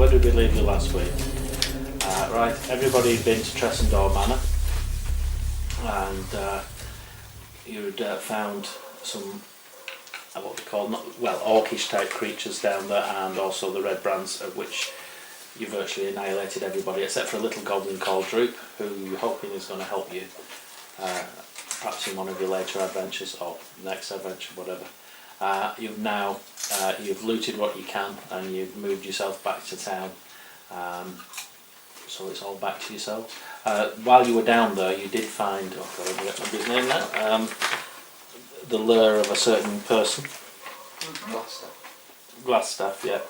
where did we leave you last week? Right, everybody had been to Tressendore Manor, and you'd found some what we call orcish type creatures down there, and also the red brands, of which you virtually annihilated everybody except for a little goblin called Droop, who you're hoping is going to help you perhaps in one of your later adventures or next adventure, whatever. You've looted what you can, and you've moved yourself back to town, so it's all back to yourselves. While you were down there, you did find, I don't remember his name now, the lure of a certain person. Glassstaff, yeah.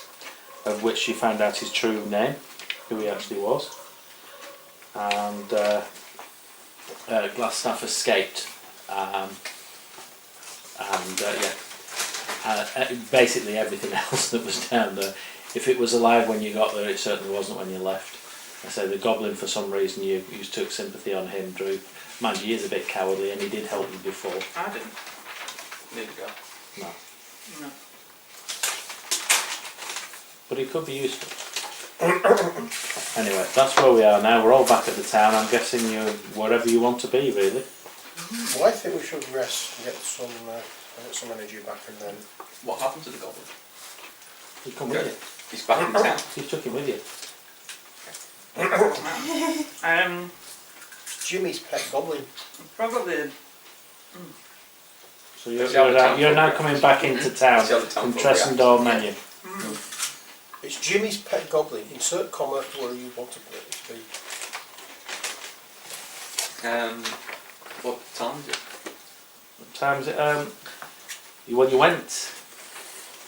Of which you found out his true name, who he actually was. And Glassstaff escaped. Basically everything else that was down there. If it was alive when you got there, it certainly wasn't when you left. I say the goblin, for some reason, you took sympathy on him, Drew. Mind you, he is a bit cowardly, and he did help you before. I didn't. Need to go. No. No. But he could be useful. Anyway, that's where we are now. We're all back at the town. I'm guessing you're wherever you want to be, really. Well, I think we should rest and get some energy back, and then... What happened to the goblin? He come with you. He's back in town. You took him with you. Jimmy's pet goblin. Probably. So you're now coming back into town from Tressendore Manor. It's Jimmy's pet goblin. Insert comma where you want it to be. What time is it? What time is it? You went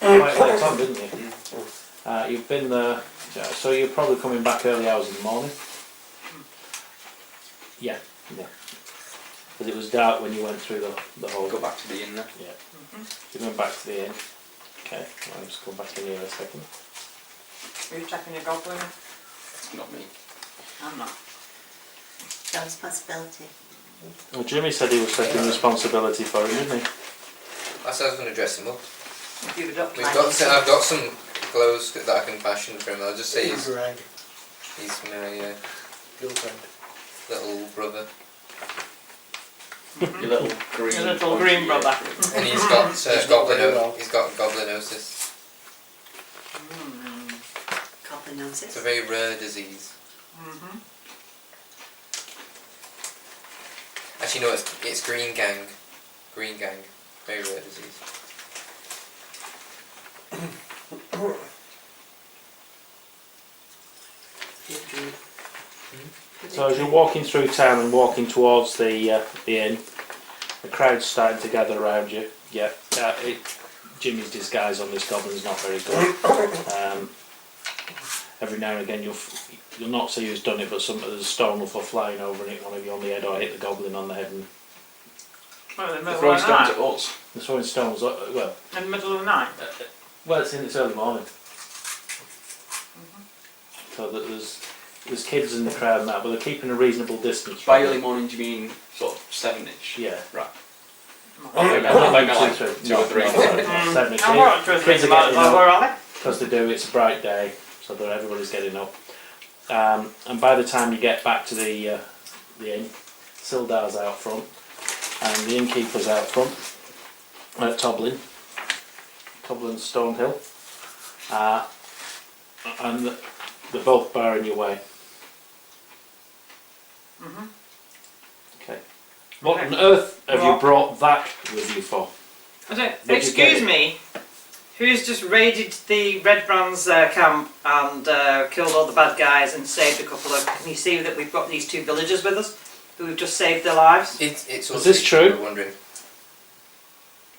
quite late on, didn't you? You've been there, so you're probably coming back early hours in the morning. Yeah. Because it was dark when you went through the whole... Go back to the inn there. Yeah. You went back to the inn. Okay, I'll just go back in here a second. Are you checking your goblin? Not me. I'm not. That was a possibility. Well, Jimmy said he was taking responsibility for it, didn't he? I said I was going to dress him up. If you would up I've got some clothes that I can fashion for him. I'll just say he's my girlfriend. little brother. Your little green. Your little green brother. And he's got goblinosis. Goblinosis. It's a very rare disease. Actually, no, it's green gang. Green gang. Very rare disease. So as you're walking through town and walking towards the inn, the crowd's starting to gather around you. Yeah, Jimmy's disguise on this goblin's not very good. Every now and again you'll not see who's done it, but there's a stone will fall flying over and hit one of you on the head, or hit the goblin on the head. And Well, They're throwing stones at us. they're throwing stones. Well, in the middle of the night. It's early morning. So that there's kids in the crowd and that, but they're keeping a reasonable distance. By early morning, do you mean sort of 7ish? Yeah. Right. Not Like 2 or 3. 7 And what kids are getting up. where are they? Because they do, it's a bright day, so everybody's getting up. And by the time you get back to the inn, Sildar's out front, and the innkeeper's out front, at Toblin Stonehill, and they're both barring your way. Okay. What on earth have you brought that with you for? Excuse me, who's just raided the Red Brands camp and killed all the bad guys and saved a couple of... Can you see that we've got these 2 villagers with us who have just saved their lives? It's Is this true? We're wondering.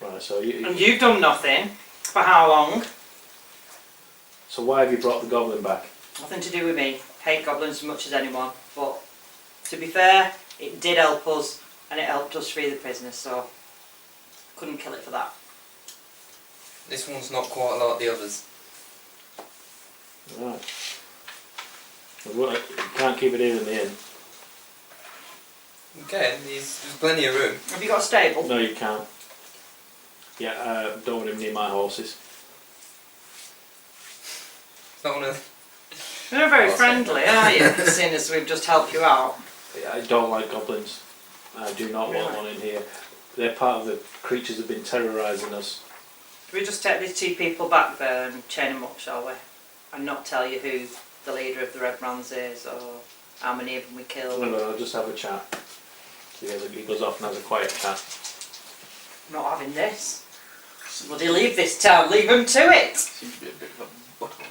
Right, so And you've done nothing. For how long? So why have you brought the goblin back? Nothing to do with me. Hate goblins as much as anyone. But to be fair, it did help us, and it helped us free the prisoners, so couldn't kill it for that. This one's not quite like the others. Right. Well, you can't keep it here in the inn. Okay, there's plenty of room. Have you got a stable? No, you can't. Yeah, don't want him near my horses. It's not one of You're not very I'll say friendly, are you? Seeing as we've just helped you out. I don't like goblins. I do not want one in here. They're part of the creatures that have been terrorising us. Can we just take these 2 people back there and chain them up, shall we? And not tell you who the leader of the Red Brands is or how many of them we killed. No, I'll just have a chat. So he goes off and has a quiet chat. I'm not having this. Somebody leave this town, leave them to it! Seems to be a bit of a butthole.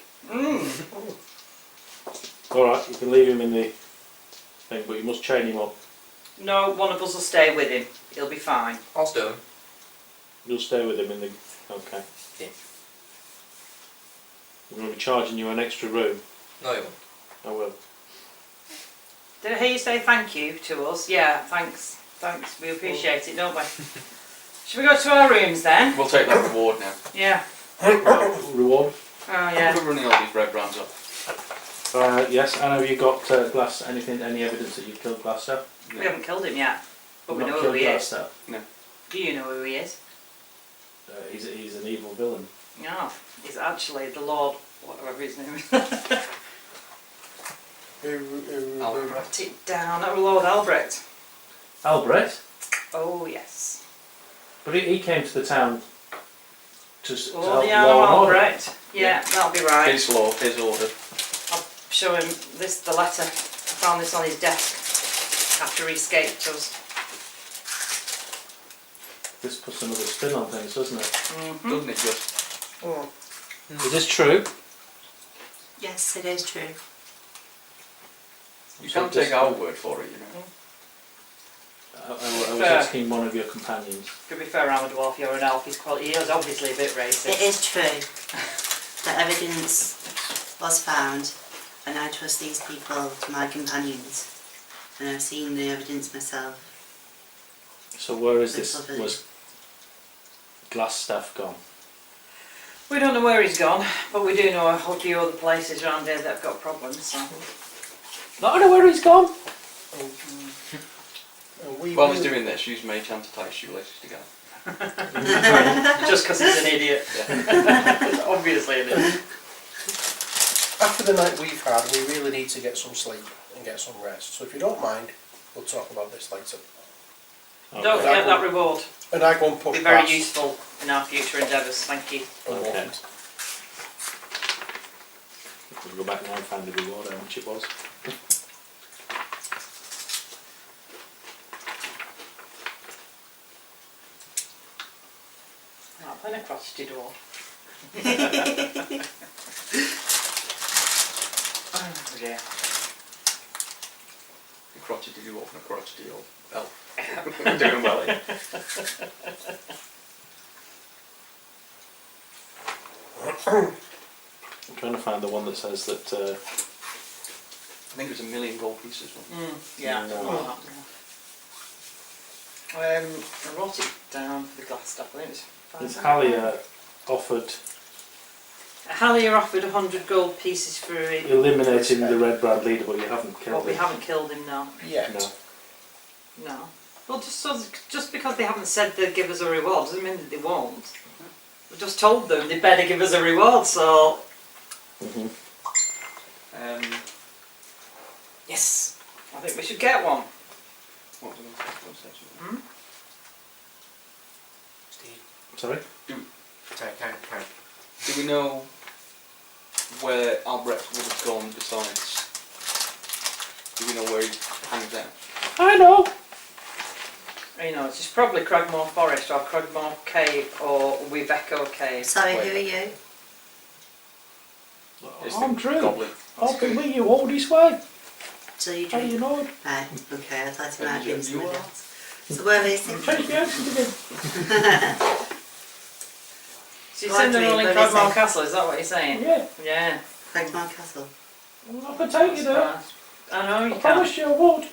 Alright, you can leave him in the thing, but you must chain him up. No, one of us will stay with him. He'll be fine. I'll do him. You'll stay with him in the... Okay. Yeah. I'm going to be charging you an extra room. No, you won't. I will. Did I hear you say thank you to us? Yeah, thanks. Thanks, we appreciate it, don't we? Should we go to our rooms then? We'll take that reward now. Yeah. Reward? Oh yeah. We're running all these red brands up. Yes, and have you got Glass, any evidence that you've killed Glaster? We haven't killed him yet, but we Not know who killed he is. Glaster? Do you know who he is? He's an evil villain. No, he's actually the Lord, whatever his name is. Write it down. Oh, Lord Albrecht. Albrecht? Oh yes. But he came to the town to Oh help yeah, law and order. Albrecht. Yeah, that'll be right. His law, his order. I'll show him the letter. I found this on his desk after he escaped us. This puts another spin on things, doesn't it? Doesn't it just? Is this true? Yes, it is true. You can't take our word for it, you know. I was asking one of your companions. To be fair, I'm a dwarf, you're an elf. He is obviously a bit racist. It is true. The evidence was found, and I trust these people, my companions, and I've seen the evidence myself. So where is It's this? lovely. Was Glass staff gone? We don't know where he's gone, but we do know a whole few other places around here that have got problems. So. I know where he's gone. While he's doing this, use Mage Hand to tie his shoelaces together. Just because he's an idiot. Yeah. Obviously an idiot. After the night we've had, we really need to get some sleep and get some rest. So if you don't mind, we'll talk about this later. Don't forget that reward. And I go and It'll push be very past useful in our future endeavours. Thank you. and Okay. walk. We'll go back now and find the reward, how much it was. I'm playing a crotchety dwarf. Oh dear. A crotchety dwarf and a crotchety old elf. Doing well, yeah. I'm trying to find the one that says that I think it was 1,000,000 gold pieces. Wasn't it? Yeah. No. I wrote it down for the glass stuff. I think it was it's Hallier offered Hallier offered 100 gold pieces for it, eliminating the Red Brand leader, but you haven't but killed we him. haven't killed him now. Yet. No. No. Well, just because they haven't said they'd give us a reward doesn't mean that they won't. We just told them they better give us a reward, so... Mhm. Yes! I think we should get one. What was I going to say? Steve. Sorry? Do we know where Albrecht would have gone besides? Do we know where he hangs out? I know! You know, it's just probably Cragmore Forest or Cragmore Cave or Weveco Cave. Sorry, Wait. who are you? It's I'm the Drew. Goblin. I've been with you all this way. So you How do you drink? know? Right, okay, I thought it might have You been somebody are? else. So where is it? Change the accent again. So you're saying they're all in What is Cragmore it? Castle, is that what you're saying? Yeah. Yeah. Cragmore Castle. I can take you there. I know you I can. promised you I would.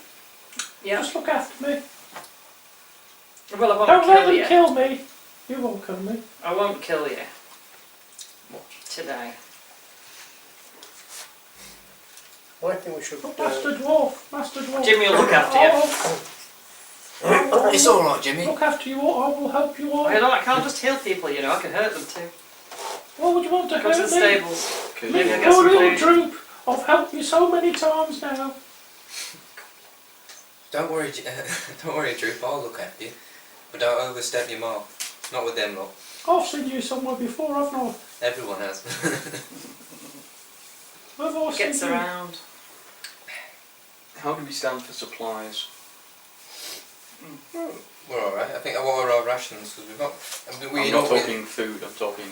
Yeah. Just look after me. Well, I won't Don't let kill them you. kill me. You won't kill me. I won't kill you. Today. Well, I think we should. Master Dwarf. Master Dwarf. Jimmy will look after you. It's alright, Jimmy. Look after you all. I will help you all. I can't just heal people, you know, I can hurt them too. What would you want to Go to the hurt me? stables. Okay, Me Maybe you I and get want- some your little food. troop. I've helped you so many times now. Don't worry, don't worry, Droop. I'll look after you, but don't overstep your mark. Not with them lot. I've seen you somewhere before, haven't I? Everyone has. Where have I seen Gets you? around. How do we stand for supplies? We're all right. I think what are our rations? Because we've got. I mean, I'm not talking food. I'm talking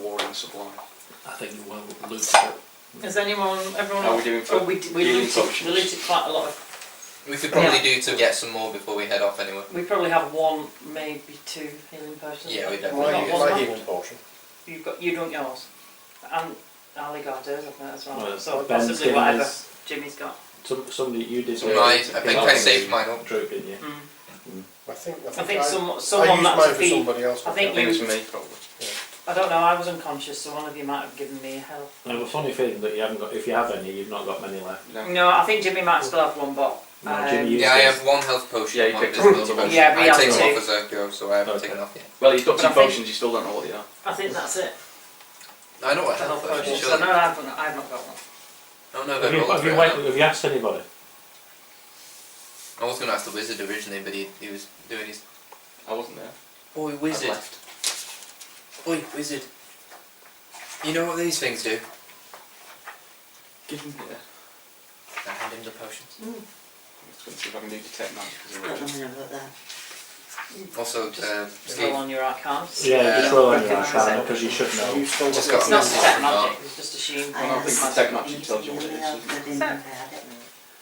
warring supplies. I think you will lose it. Has everyone? How are we doing for Oh, we healing looted. potions? We looted quite a lot of. We could probably do to get some more before we head off anyway. We probably have one, maybe two healing potions. Yeah, we Not definitely one, My not- healing potion. You drunk yours. And Ali got hers, I think, as well. Well, So Ben's possibly given whatever us- Jimmy's got. Somebody you did. I think I saved mine up. Droop, didn't you? I think I think I someone used that mine was for feed. somebody else. I think I think you. it's me probably. I don't know. I was unconscious, so one of you might have given me a help. I have a funny feeling that you haven't got. If you have any, you've not got many left. No. No, I think Jimmy might still have one, but. No, Jimmy used Yeah, I his. have one health potion. Yeah, you one picked visible up. potion. Yeah, we I have take them two. off as I go, so I haven't Okay. taken off yet. Well, he's got But two I think- potions. You still don't know what they are. I think that's it. I know what The health health potion. potions. Sure. So no, I've not got one. Oh no, Have they're you, rolled have, for you it. have you asked anybody? I was going to ask the wizard originally, but he was doing his. I wasn't there. Oi, I wizard! left. Oi, wizard! You know what these things do? Give him here. I hand him the potions. I'm just going to see if I can do detect magic as a I don't wizard. know about that. Also, Just Steve. roll on your arcana. Yeah, just roll on your recognise arcana it. because you should know. You still Just got got It's not message detect from magic, Mark. it's just assume. I don't think asked detect magic if tells you what it somebody is, else doesn't it? didn't have it.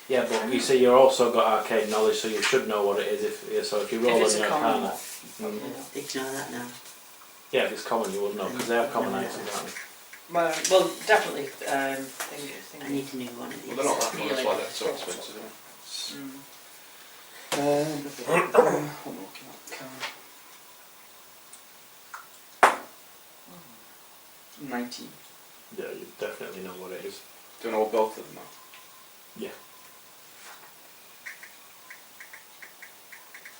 Yeah, but you see, you also got arcane knowledge, so you should know what it is. So if you roll If it's on a your common arcana, one. Ignore that now. yeah, if it's common, you would know because they have common items, aren't they? Well, definitely. I Thingy. need to know one of these. Well, they're not that common, that's why they're so Healing. expensive, isn't it? Mm. I'm looking at card. 19. Yeah, you definitely know what it is. Do you know what both of them are? Yeah.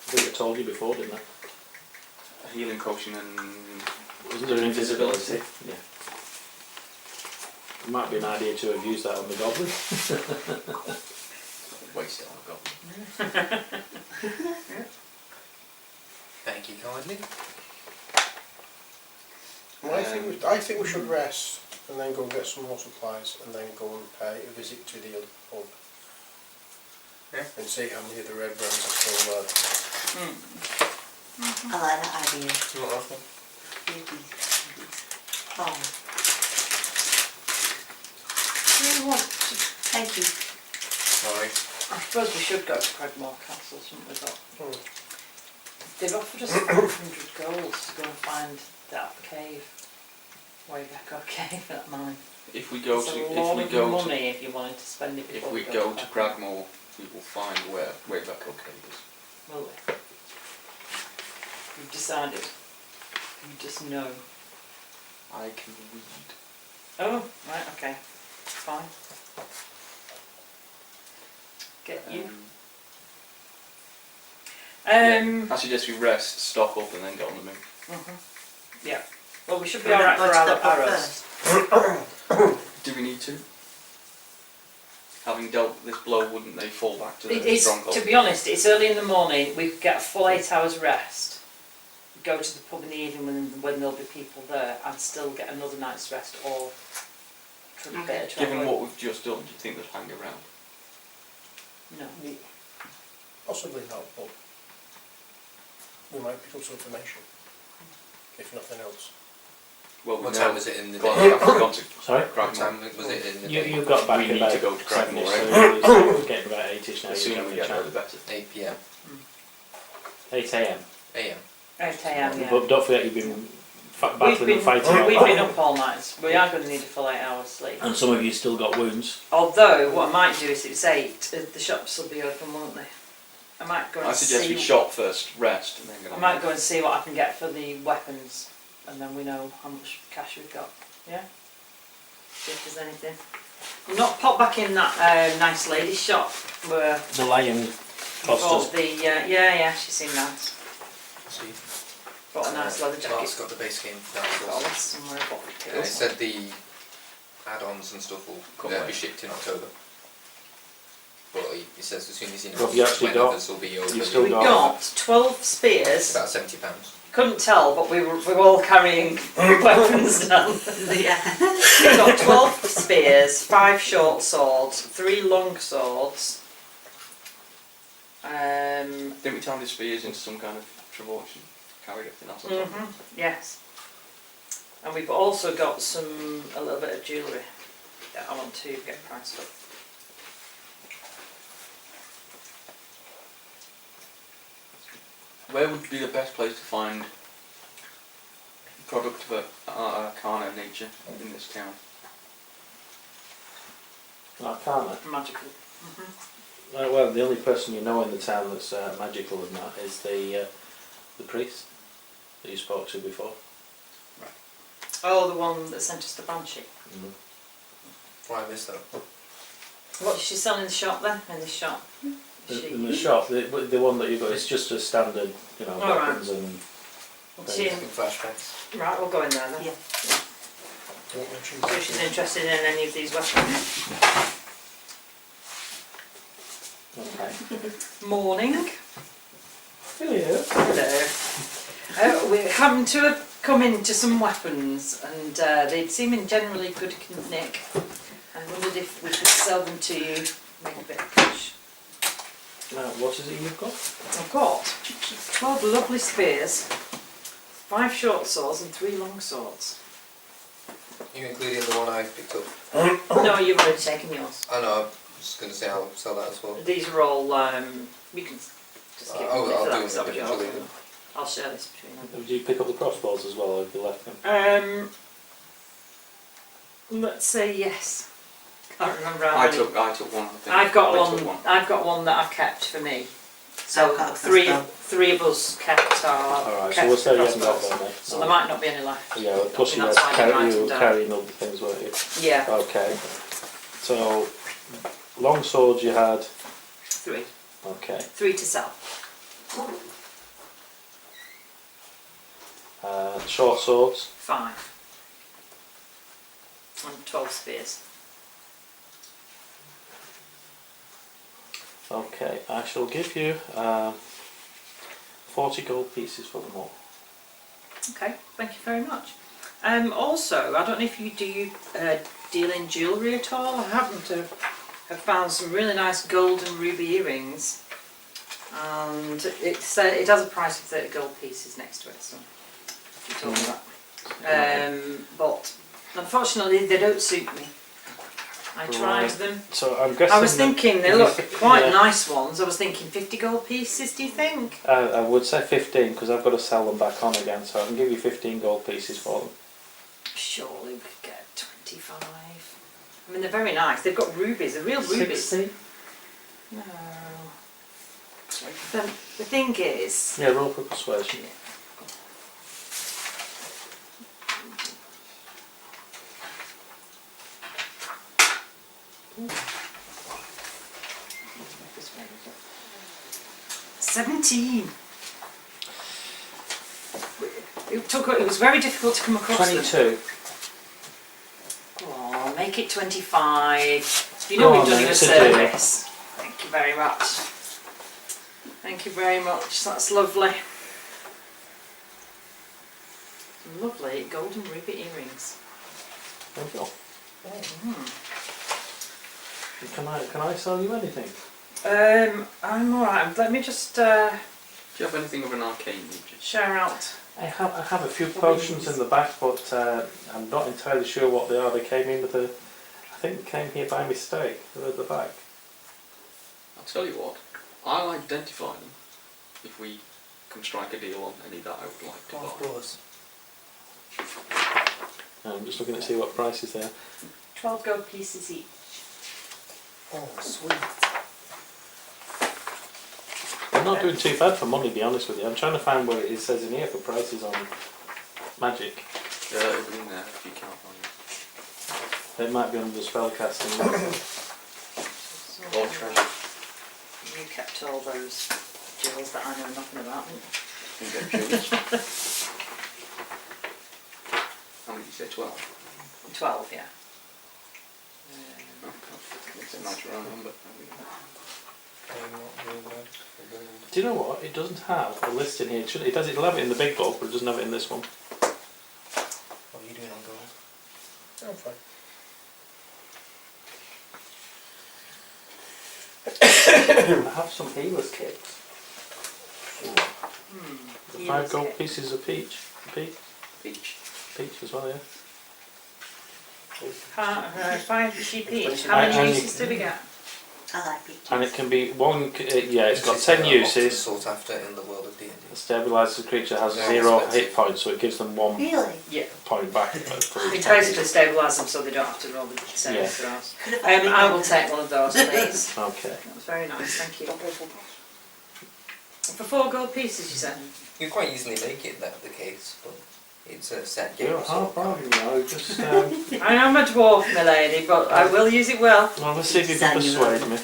I think I told you before, didn't I? A healing potion and Wasn't there invisibility? Invisibility. Yeah. It might be an idea to have used that on the goblin. waste it on a goblin. Thank you kindly. Well, I think we should rest and then go and get some more supplies and then go and pay a visit to the other pub. Yeah. And see how many of the red brands are still there. I like that idea. You want that one? Oh, thank you. Sorry. I suppose we should go to Craigmore Castle, shouldn't we? But they've offered us 500 gold to go and find that cave. Way back our cave, that mine. If we go It's to, a lot if we of go money to, if you wanted to spend it if before we go to Cragmore, we will find where Wayback Cave is. Will we? We've decided. You just know. I can read. Oh, right, okay. Fine. Get you. I suggest we rest, stock up, and then get on the move. Yeah. Well, we should be We're alright gonna for go to the our pub arrows. first. Do we need to? Having dealt with this blow, wouldn't they fall back to It the is, stronghold? to be honest, it's early in the morning. We could get a full 8 hours rest. Go to the pub in the evening when there'll be people there, and still get another night's rest, or better travel. Given what we've just done, do you think they'd hang around? No. Possibly not, but we might pick up some information. If nothing else. Well, we What know- time was it in the Gone, day? gone to Sorry? What Cragmore. time was it in the day? You got back We need about to go to 7ish, Craigmore, so it's getting about 8ish now. The you're sooner having we a get there, chat. the better. 8 PM. 8 a.m. AM. 8 a.m. Yeah. But don't forget you've been We've battling been, and fighting all we've night. been up all night. We are going to need a full 8 hours sleep. And some of you still got wounds. Although, what I might do is it's 8, the shops will be open, won't they? I might go and I suggest see. we shop first, rest, and then get I on. might go and see what I can get for the weapons, and then we know how much cash we've got. Yeah. See if there's anything. We've not popped back in that nice lady shop where The lion we cost bought us. the yeah, she seemed nice. See, Bought a nice leather Mark's jacket. got the base game Got a downstairs. list somewhere. Bought it. He said the add-ons and stuff will Come away. be shipped in October. But he says as soon as he knows What have you actually when got? others will be over, You've still We got- got 12 it's spears. about £70. Couldn't tell, but we were all carrying weapons down. Yeah. We got 12 spears, 5 short swords, 3 long swords. Didn't we turn the spears into some kind of travois and carry everything else on top? Yes. And we've also got a little bit of jewellery that I want to get priced up. Where would be the best place to find product of arcana nature in this town? Arcana. Magical. Well, the only person you know in the town that's magical and that is the priest that you spoke to before. Oh, the one that sent us the banshee. Why miss that? What does she sell in the shop then? In this shop? In the shop, the one that you got, it's just a standard, All right. weapons and She in, Flashbacks. right, we'll go in there then. Yeah. Don't mention So that. she's interested in any of these weapons. okay. Morning. Hello. Hello. We happened to have come into some weapons and they'd seem in generally good nick. I wondered if we could sell them to you, make a bit of cash. Now, what is it you've got? I've got 12 lovely spears, 5 short swords and 3 long swords. You including the one I picked up? No, you've already taken yours. I know, I'm just going to say I'll sell that as well. These are all, we can just keep I'll them do for them that, so individually. I'll share this between them. Did you pick up the crossbows as well, or have you left them? Let's say yes. Can't remember how I many. took one. I think. I've got I took one. I've got one that I've kept for me. I've So got a three crossbow. of us kept our. Alright, so kept we'll say you the haven't got crossbows. them then. So there might not be any left. Yeah, well, plus you That's why I didn't write were them down. carrying other things, weren't you? Yeah, Okay. So, long swords you had. 3. Okay. 3 to sell. Short swords. 5. And 12 spears. Okay, I shall give you 40 gold pieces for them all. Okay, thank you very much. Also, I don't know if you deal in jewellery at all. I happen to have found some really nice gold and ruby earrings, and it has a price of 30 gold pieces next to it. So you told me that. But unfortunately, they don't suit me. I tried them. So I'm guessing. I was thinking they look that- quite yeah. nice ones. I was thinking 50 gold pieces. Do you think? I would say 15 because I've got to sell them back on again, so I can give you 15 gold pieces for them. Surely we could get 25. I mean, they're very nice. They've got rubies. They're real rubies. 60? No. The thing is, Yeah, roll for persuasion. this way is it? 17. It was very difficult to come across them. 22. Oh, make it 25. You Go know on we've done then, you a it's a deal. service. Thank you very much. Thank you very much. That's lovely. Lovely golden ruby earrings. Thank you. Mm. Can I sell you anything? I'm alright. Let me just Do you have anything of an arcane nature? share out. I have a few potions in the back, but I'm not entirely sure what they are. They came in with I think they came here by mistake. They're at the back. I'll tell you what, I'll identify them if we can strike a deal on any that I would like to Of buy. course. I'm just looking to see what prices they are. 12 gold pieces each. Oh, sweet. I'm not doing too bad for money, to be honest with you. I'm trying to find where it says in here for prices on magic. It'll be in there if you can't find it. It might be under the spellcasting. So, Or treasure. you kept all those jewels that I know nothing about. You can get jewels. How many did you say? 12? 12, yeah. It's a nice round number. Do you know what? It doesn't have a list in here. It does. It'll have it in the big book, but it doesn't have it in this one. What are you doing on gold? I'm fine. I have some healers kits. The 5 gold kit. pieces of peach. Each. Peach as well, yeah. 5 GP. How And many you- uses do we get? I like pictures. And it can be one. Yeah, it's got Which is 10 often uses. sought after in the world of D&D. It stabilises the creature, has Very 0 expensive. hit points, so it gives them 1 Really? Yeah. point back for We each basically stabilise them so they don't have to roll the saving Yeah. throws. Could have had I will take one of those, please. time. Okay. That was very nice, thank you. For 4 gold pieces, you said? You quite easily make it that the case, but it's a set You're game. a so- hard bargain, though. Just, I am a dwarf, milady, but I will use it well. well, let's see if you can persuade me.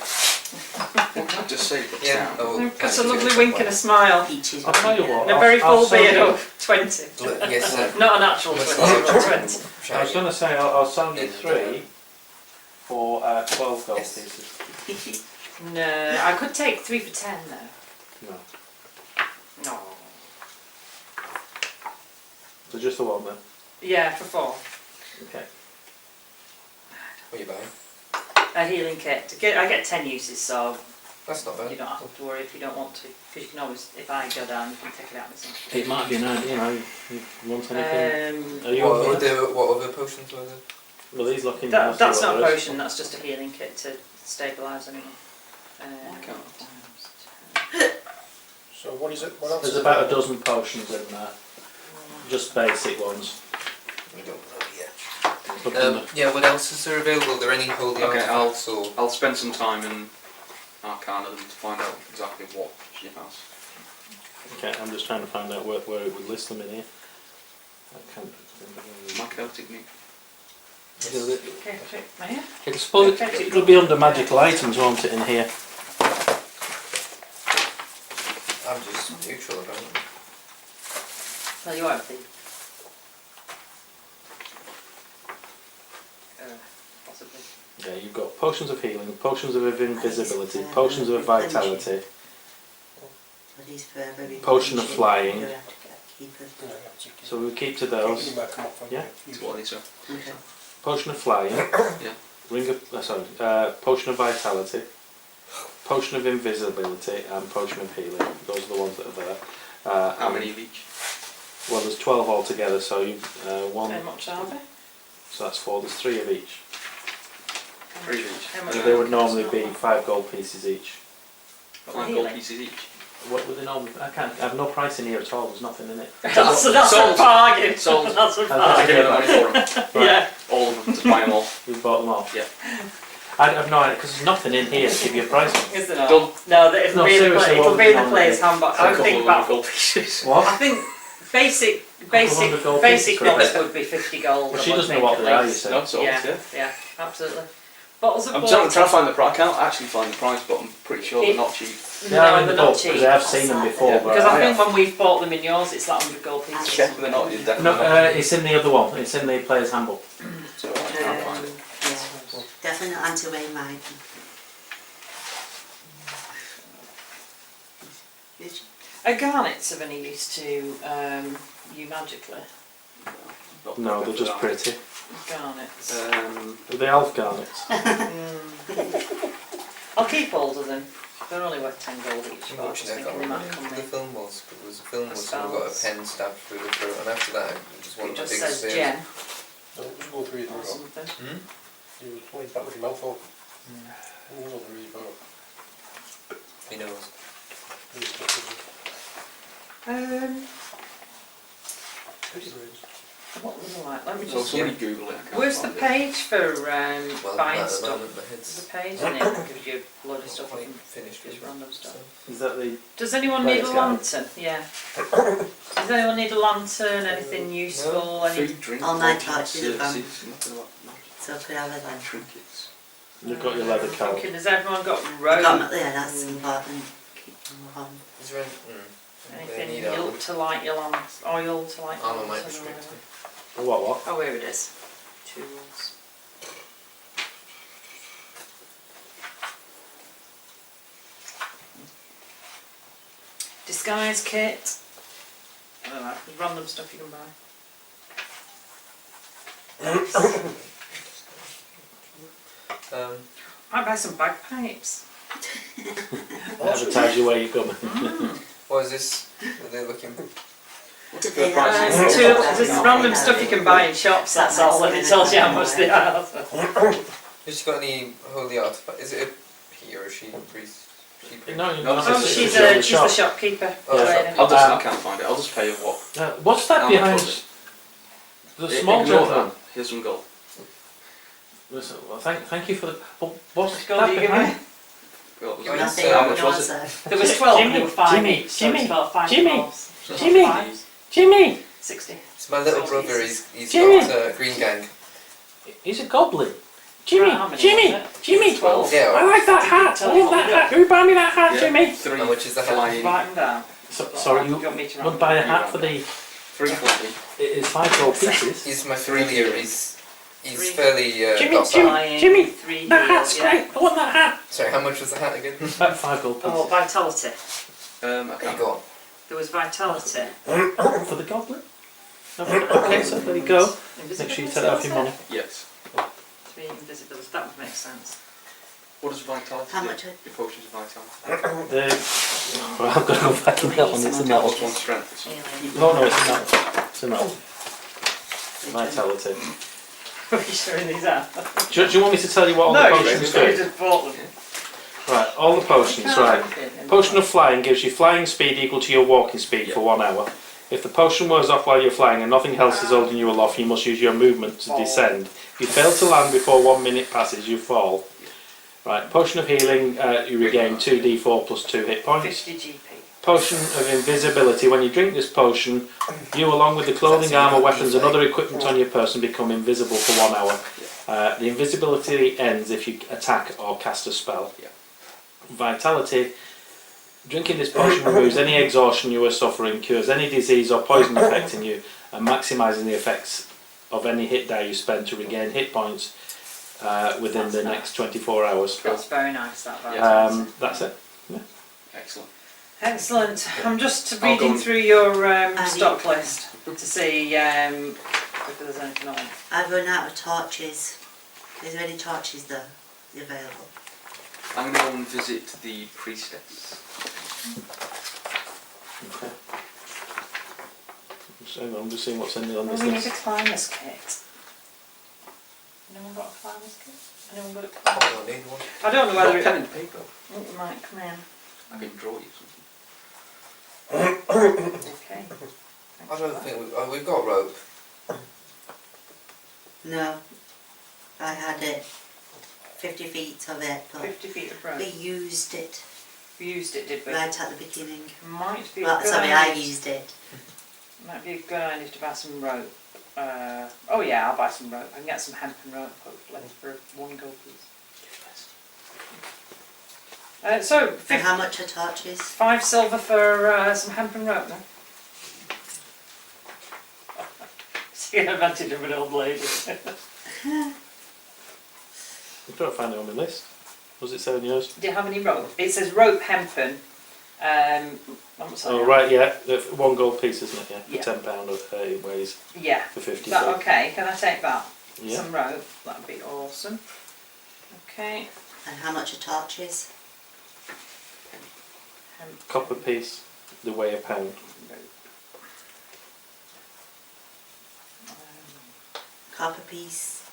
Just say it. Yeah. Oh, It's a lovely wink and a smile. Peaches. I'll tell you what. And a very I'll full sell beard you- of 20. Yes, sir. Not an actual 20, but 20. I was going to say I'll sell you Yeah. 3 for 12 gold Yes. pieces. No, I could take 3 for 10 though. No. No. So just the one then. Yeah, for 4. Okay. What are you buying? A healing kit. I get 10 uses, so That's not you bad. don't have to worry if you don't want to. Because you can always, if I go down, you can take it out myself. It might be an idea, you know. You want anything? Are you What other potions were there? Well, these looking. That's not a potion, that's just a healing kit to stabilise anyone. So what is it? What else? There's is about a there? dozen potions in there. Just basic ones. We don't know yet. Look in the- Yeah, what else is there available? Are there any holy Okay, artifacts or... I'll spend some time in Arcana to find out exactly what she has. Okay, I'm just trying to find out where it would list them in here. I can't. My Celtic Neat. Okay, Maya? I suppose it'll be under magical items, won't it, in here? I'm just neutral about it. Well, you won't be. Possibly. Yeah, you've got potions of healing, potions of invisibility, potions of vitality, Potion of flying. so we'll keep to You those. might come up from Yeah. It's what it is. Okay. Potion of flying, Yeah. potion of vitality, potion of invisibility, and potion of healing. Those are the ones that are there. How many of each? Well, there's 12 altogether, so you one. How much are they? So that's 4. There's 3 of each. How 3 much- of each. how much So are they would they? normally be 5 gold pieces each. 5 gold pieces each. What would they normally? I have no price in here at all. There's nothing in it. That's a Sold. bargain. Sold. That's a Okay. I bargain. give them money for them. Right. Yeah. All of them, just buy them all. You've bought them all. Yeah. I have no idea because there's nothing in here to give you a price on. Is there not? Done. No, it'll No, be in the seriously, it'll what be in was the it player's on handbook. A I couple think of about. gold pieces. I What? think basic $200 gold pieces for a ones bit. would be 50 gold. But I she would doesn't know think what at they are, you least. say. No, sold, yeah. Yeah, absolutely. Bottles of I'm water. trying to find the price. I can't actually find the price, but I'm pretty sure they're not cheap. They are in they're the not book cheap. because I have seen them before. Yeah. But Because I I think have- when we've bought them in yours, it's like 100 gold pieces. Yeah, they're not. You're definitely No, not. it's in the other one. It's in the player's handbook. So I can't find it. Yeah, definitely not anti-way mine. Garnets of any use to you magically? No, they're just pretty. Garnets. The elf garnets. I'll keep hold of them. They're only worth 10 gold each, but I was Watching just that, I thinking they might can't come remember who the in. film was, but there was a film where The someone got a spells. pen stabbed through the throat, and after that, it just one It of the just big says spears. gem No, just go through it. or something. Hmm? You were playing back with your mouth open. We'll go through it, but He knows. please get to What was I like? Let me So just. somebody Google it. I can't Where's the find it. page for Well, buying at the stuff? moment, my There's head's a page in it that gives you a load of stuff. quite and finished just with random stuff. Is that the? Does anyone need a Player's guide. lantern? Yeah. Does anyone need a lantern? Anything useful? Any? Food, drink, All my lodging, torches are gone. services, nothing like magic. So could I have them? Trinkets. You've got your leather coat. Thinking, has everyone got Got rope? them, yeah, that's important. Keep them on. Is there they Anything need you armor. to light your lamp? Oil to light your Armor might lantern or restrict whatever. me. What? Oh, here it is. Tools. Disguise kit. I don't know, random stuff you can buy. Might buy some bagpipes. Advertise you where you're coming. What is this? Are they looking? Did they price have- is There's random stuff you can buy in shops, that's all, and it tells you how much they are. Has she got any holy artifact? Is it a he or a she priest? She priest? No, you're No, not. Oh, Oh, It's she's the the shop. shopkeeper. Oh, Lady. I can't find it. I'll just pay you what. What's that How behind much was the small Ignore gentleman? that. Here's some gold. Listen, well, thank you for the. What's Gold that you give behind? me? What was it? Nothing, How much no was it? answer. There was 12 and Jimmy, there were 5 Jimmy, each, so Jimmy, it's about 5 Jimmy, balls. So it's Jimmy. about 5, Jimmy! 60. It's my little 60. brother. He's Jimmy. got Green Gang. He's a goblin. Jimmy, Right, how many Jimmy, was it? Jimmy! 12. Yeah. I like that hat. I want that hat. Who buy me that hat, Yeah. Jimmy? 3 How much is the hat? flying. Write them down. Sorry, Do you you want me to would write buy a them? hat for the. 3 flying. It's 5 gold pieces. He's my familiar. He's Three. fairly Jimmy, docile. Jimmy, Jimmy, 3 That hat's heels, yeah. great. I want that hat. Sorry, how much was the hat again? About 5 gold Oh, pieces. vitality. I Okay, can't. go on. There was vitality. For the goblin. Okay, so there you go. Make sure you take that off your money. Yes. 3 invisibility. That would make sense. What does vitality How do? much? Your potions of vitality. Well, I've got to go back in that one. It's in that one. Plus 1 strength. No, no, it's in that one. It's in that one. Vitality. Are you showing these out? Do you want me to tell you what all the potions you do? just bought them. Right, all the potions, right. Potion of flying gives you flying speed equal to your walking speed for 1 hour. If the potion wears off while you're flying and nothing else is holding you aloft, you must use your movement to descend. If you fail to land before 1 minute passes, you fall. Right, potion of healing, you regain 2d4 plus 2 hit points. 50 GP. Potion of invisibility, when you drink this potion, you along with the clothing, armour, weapons and other equipment on your person become invisible for 1 hour. The invisibility ends if you attack or cast a spell. Yeah. Vitality, drinking this potion removes any exhaustion you are suffering, cures any disease or poison affecting you, and maximising the effects of any hit die you spend to regain hit points within That's the nice. next 24 hours. That's very nice, that vitality. That's it. Excellent. Excellent. I'm just I'll go reading on. through your stock list to see if there's anything on. I've run out of torches. Is there any torches though available? I'm going to go and visit the priestess. Okay. So I'm just seeing what's in on Well, this we need a list. climber's kit. Anyone got a climber's kit? Anyone got a Oh, climber's I need one. I don't know whether Got it pen and paper. it might come in. I can draw you something. Okay. I don't think we've got rope. No. I had it. 50 feet of it, but 50 feet of rope. we used it We used it, did we? right at the beginning. Might be a Well, good sorry, I idea. used it. Might be a good idea to buy some rope. Oh yeah, I'll buy some rope. I can get some hempen rope hopefully for 1 gold piece. So, And how much are torches? 5 silver for some hempen rope then. See an advantage of an old lady. I don't find it on my list. Was it 7 years? Do you have any rope? It says rope hempen. Oh right, yeah. 1 gold piece, isn't it? Yeah. Yeah. For £10 it weighs Yeah. for 50. Is that okay? Can I take that? Yeah. Some rope. That'd be awesome. Okay. And how much are torches? Copper piece, they weigh £1. Rope. Copper piece.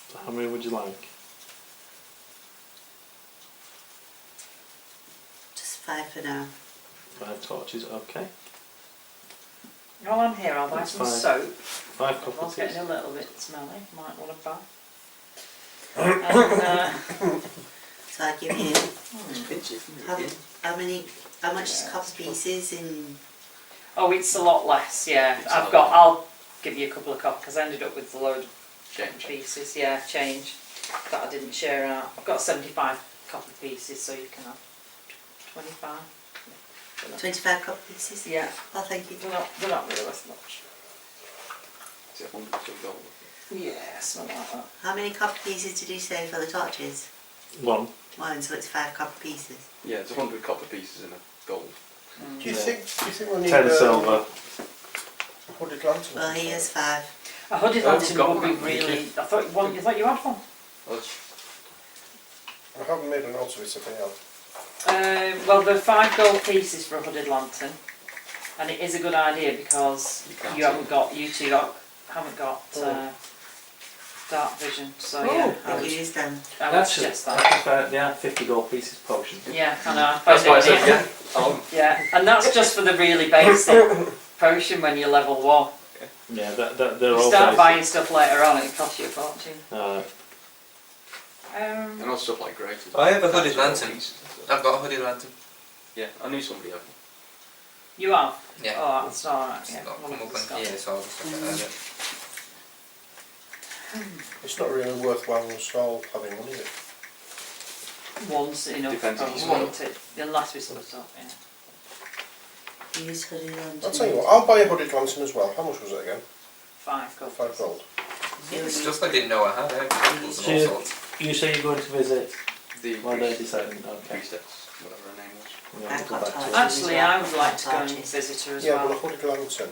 So how many would you like? Just 5 for now. 5 torches, okay. While I'm here, I'll buy That's some fine. soap. 5 One's copper getting pieces. a little bit smelly. Might want to buy. And, So I give you how, Yeah. how much is copper pieces in oh, it's a lot less. Yeah, It's a lot I'll give you a couple of copies because I ended up with a load of Change. pieces. Yeah, change that I didn't share out. I've got 75 copper pieces, so you can have 25. 25 copper pieces? Yeah, Oh, thank you. they're not really worth much. Is it 100 to gold? Yeah, something like that. How many copper pieces did you say for the torches? 1. 1, so it's 5 copper pieces. Yeah, it's 100 copper pieces in a gold. Do you think we'll need 10 silver. a hooded lantern? Well, here's 5. A hooded Oh, lantern we've got would be one, haven't we? really. I thought you had one. I haven't made a note of it if I have. Well, there are 5 gold pieces for a hooded lantern, and it is a good idea because you haven't got dark vision. So yeah, I I'll would, use them. I would suggest that. They are 50 gold pieces potion. Yeah, I know. That's why I said yeah. yeah. Yeah, and that's just for the really basic potion when you're level 1. Yeah, they're You all start basic. buying stuff later on, it costs you a fortune. And also stuff like great. I have a hooded lantern. I've got a hooded lantern. Yeah, I knew somebody had one. You have? Yeah. Oh, that's alright. It's Yeah. not Well, come up it's in here, so I'll just look at it. It's not really worthwhile install having one, is it? Once enough. Depends if you wanted, unless we split up. Yeah. Use hooded lantern. I'll tell you what, I'll buy a hooded lantern as well. How much was it again? 5 gold. 5 gold. It's just I didn't know I had it. And So all sorts. you say you're going to visit? The Well, they're deciding. Okay. priestess, whatever her name was. Yeah, we'll go back to it. Actually, I would like to go and visit her as Yeah, but a well. hooded lantern.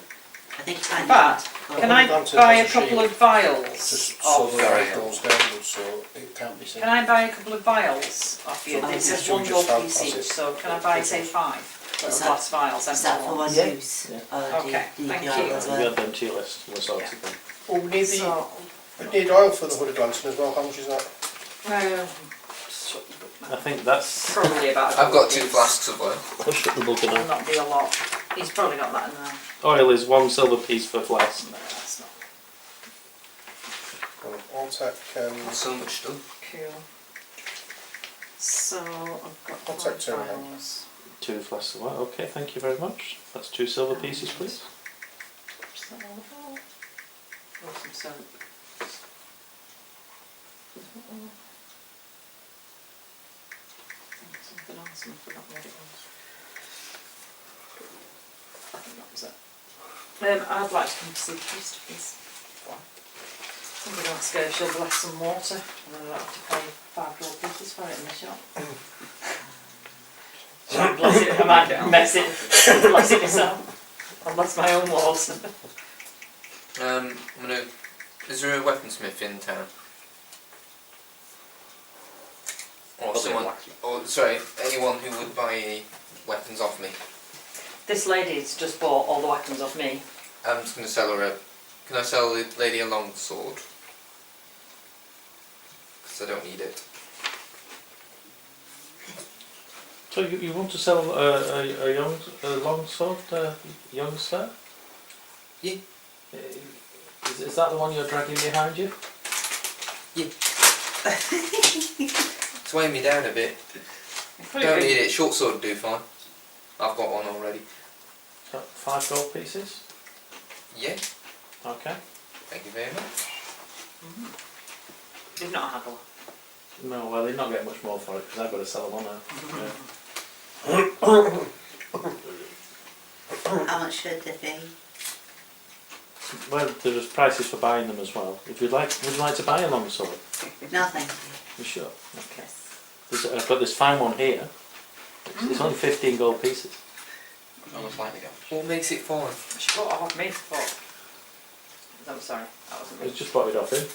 I think tiny. But, Can I Lantern buy a has a couple shield. of vials Just so of... the light goes downwards so it can't be seen. Can I buy a couple of vials off you? So It says should we 1 just gold have piece pass each, it? so can I buy, say, 5 little that- glass vials? Is that for one Yeah. use? Yeah. Or do Okay, you need thank the you. oil as You well? add them to your list. We'll sort it then. Oh, we need So, we need oil for the hooded lantern as well. How much is that? I think that's. probably about a I've got gold 2 piece. flasks of oil. I'll shut the book Will now. not be a lot. He's probably got that in there. Oil is 1 silver piece per flask. No, that's not Well, Alltech, So much stuff. cool. So, I've got I'll take 2 of them. vials. 2 flasks of oil. Okay, thank you very much. That's 2 silver pieces, please. Is that all about? Oh, some soap. Something else, and I forgot what it was. I think that was it. I'd like to come to see the priest, please. I'm going to ask her if she'll bless some water, and then I'll have to pay 5 gold pieces for it in the shop. Shall I bless it? I might mess it, bless it myself. I'll bless my own water. I'm gonna. Is there a weaponsmith in town? Or Probably a someone? blacksmith. Or sorry, anyone who would buy any weapons off me? This lady's just bought all the weapons off me. I'm just gonna sell her a. Can I sell the lady a long sword? Because I don't need it. So you want to sell a long sword, youngster? Yeah. Is that the one you're dragging behind you? It's weighing me down a bit. Don't need it. Short sword would do fine. I've got one already. So 5 gold pieces? Yeah. Okay. Thank you very much. You've not had one. No, well, they're not getting much more for it because I've got to sell them on now. Yeah. How much should they be? Well, there's prices for buying them as well. If you'd like, would you like to buy a long sword? No, thank you. You sure? Okay. I've got this fine one here. It's only 15 gold pieces. Almost like the guy. What makes it fine? She bought it off me for. I'm sorry, that wasn't I me. just bought it off him.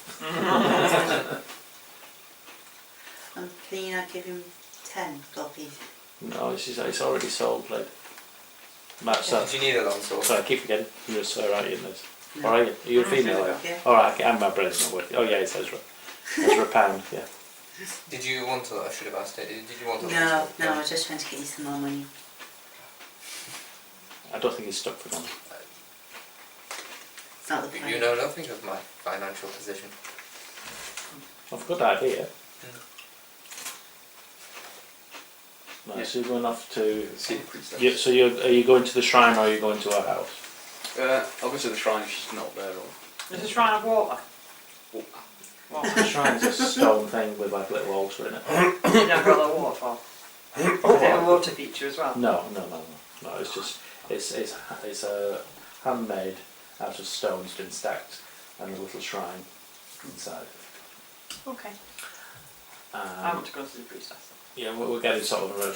And can you not give him 10 gold pieces? No, it's already sold. Like, Matt, so, Do you need a long sword? sorry, I keep forgetting. You're a sir, aren't you? In this? No. Or are you? Are you a female? Are you? Yeah. Alright, okay, and my brain's not working. Oh yeah, it says a pound, yeah. Did you want to? I should have asked it. Did you want a long No, sword? no, I was just trying to get you some more money. I don't think he's stuck for money. It's not the point. You know nothing of my financial position. I've a good idea. Right, so you're going off to... See the priestess. So are you going to the shrine or are you going to her house? I'll go to the shrine if she's not there. Or... There's a shrine of water. What? The shrine's a stone thing with like little altar in it. You never got a waterfall. Is it a water feature as well? No, it's just, it's a handmade out of stone. It's been stacked and a little shrine inside. Okay. I Um, want to go to the priestess. yeah, we're getting sort of around